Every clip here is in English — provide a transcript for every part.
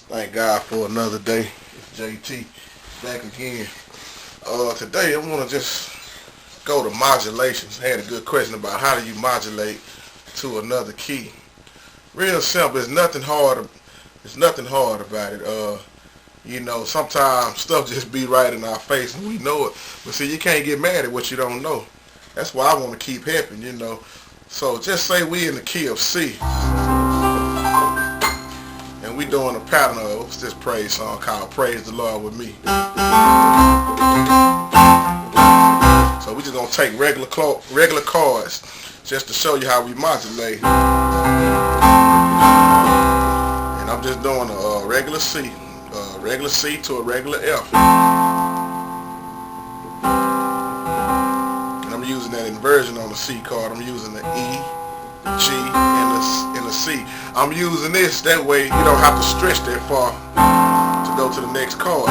Thank God for another day. It's JT back again. Today I want to just go to modulations. I had a good question about how do you modulate to another key. Real simple. It's nothing hard. It's nothing hard about it. Sometimes stuff just be right in our face and we know it. But see, you can't get mad at what you don't know. That's why I want to keep helping, So just say we in the key of C. And we doing a pattern of this praise song called Praise the Lord with Me. So we just going to take regular chords just to show you how we modulate. And I'm just doing a regular C to a regular F. And I'm using that inversion on the C chord. I'm using the E, G, and the C. I'm using this, that way you don't have to stretch that far to go to the next chord.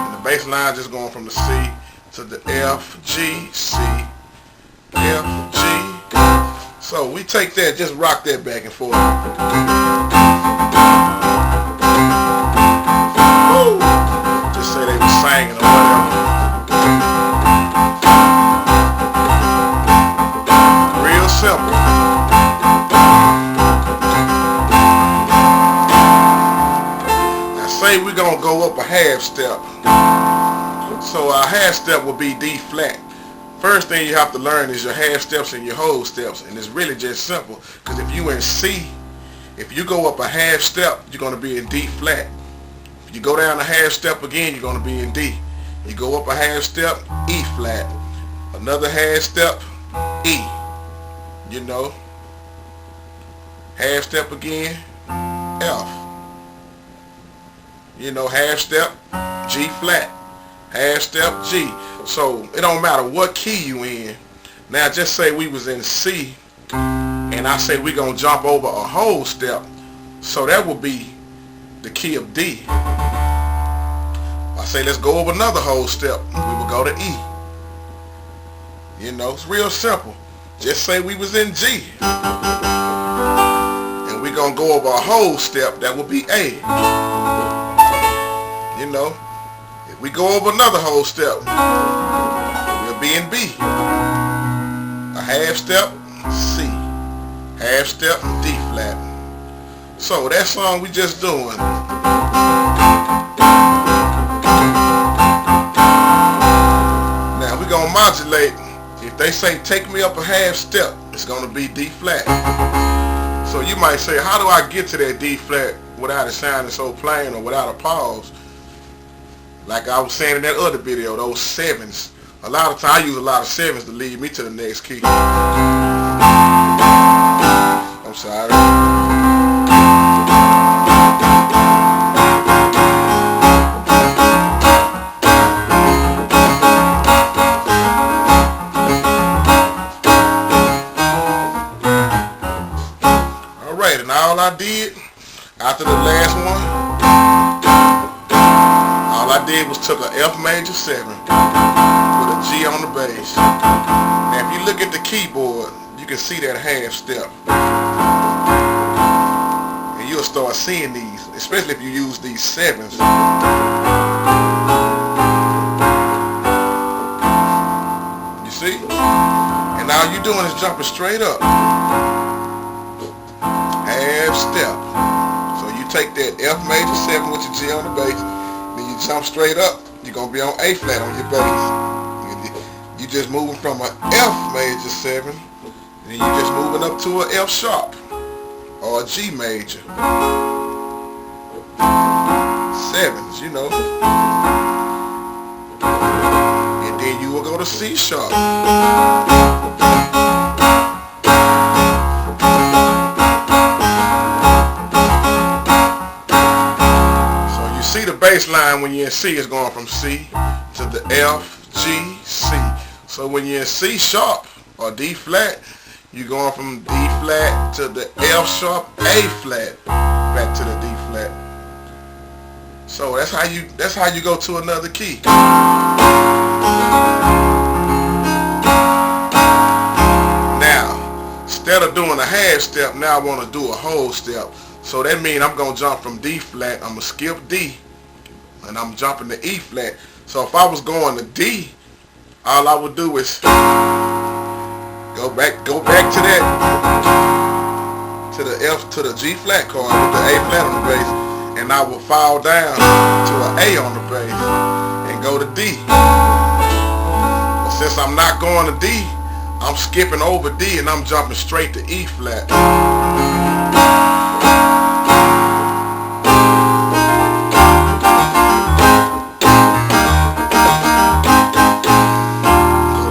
And the bass line just going from the C to the F, G, C, F, G. So we take that, just rock that back and forth. Woo! Just say they were singing or whatever. Real simple. Now say we're gonna go up a half step. So our half step will be D flat. First thing you have to learn is your half steps and your whole steps, and it's really just simple. Because if you in C, if you go up a half step, you're going to be in D flat. If you go down a half step again, you're going to be in D. You go up a half step, E flat. Another half step, E. Half step again, F. Half step, G flat. Half step, G. So it don't matter what key you in. Now just say we was in C and I say we gonna jump over a whole step. So that would be the key of D. I say let's go over another whole step. We will go to E. It's real simple. Just say we was in G and we gonna go over a whole step. That would be A. If we go over another whole step, we'll be in B. A half step, C. Half step, D flat. So that song we just doing. Now we're going to modulate. If they say take me up a half step, it's going to be D flat. So you might say, how do I get to that D flat without it sounding so plain or without a pause? Like I was saying in that other video, those sevens. A lot of times I use a lot of sevens to lead me to the next key. I'm sorry. Alright, and all I did after the last one, all I did was took a F major 7 with a G on the bass. Now if you look at the keyboard, you can see that half step. And you'll start seeing these, especially if you use these 7s. You see? And all you're doing is jumping straight up. Half step. So you take that F major 7 with your G on the bass. Jump straight up, you're going to be on A flat on your bass. You just moving from an F major 7, and then you just moving up to an F sharp or a G major. 7s, And then you will go to C sharp. See the bass line when you're in C is going from C to the F, G, C. So when you're in C sharp or D flat, you're going from D flat to the F sharp, A flat, back to the D flat. So that's how you go to another key. instead of doing a half step, now I want to do a whole step. So that means I'm going to jump from D flat. I'm going to skip D, and I'm jumping to E flat. So if I was going to D, all I would do is go back to that, to the F, to the G flat chord with the A flat on the bass, and I would fall down to an A on the bass and go to D. But since I'm not going to D, I'm skipping over D and I'm jumping straight to E flat. A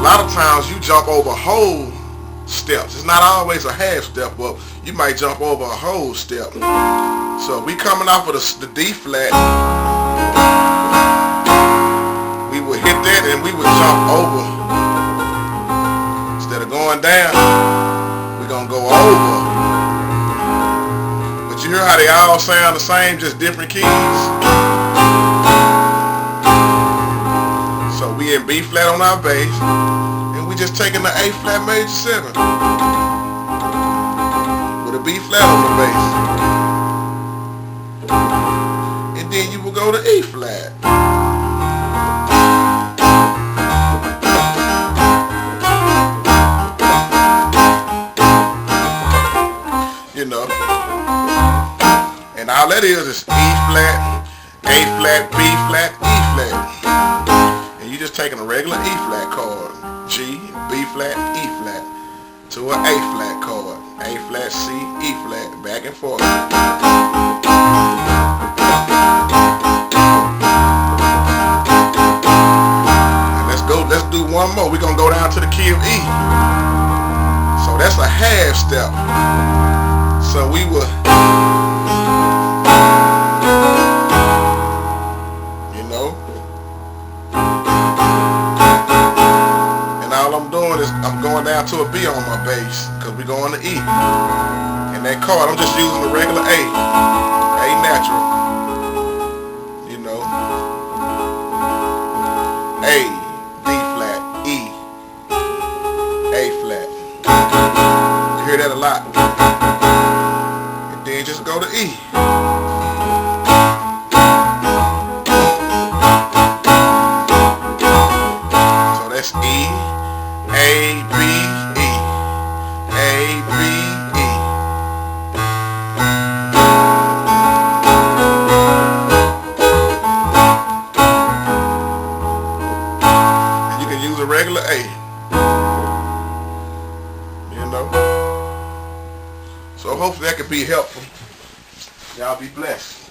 lot of times you jump over whole steps. It's not always a half step, but you might jump over a whole step. So we coming off of the D flat, we would hit that and we would jump over. Instead of going down, we're gonna go over. But you hear how they all sound the same, just different keys. So we in B flat on our bass, and we just taking the A flat major 7 with a B flat on the bass. And then you will go to E flat. You know. And all that is E flat, A flat, B flat, E flat. And you just taking a regular E flat chord. G, B flat, E flat. To an A flat chord. A flat, C, E flat. Back and forth. Let's do one more. We're gonna go down to the key of E. So that's a half step. So we will, you know, and all I'm doing is I'm going down to a B on my bass because we're going to E. And that chord, I'm just using the regular A natural, you know, A. You hear that a lot. And then just go to E. So that's E, A, B, E. A, B, E. And you can use a regular A. So hopefully that could be helpful. Y'all be blessed.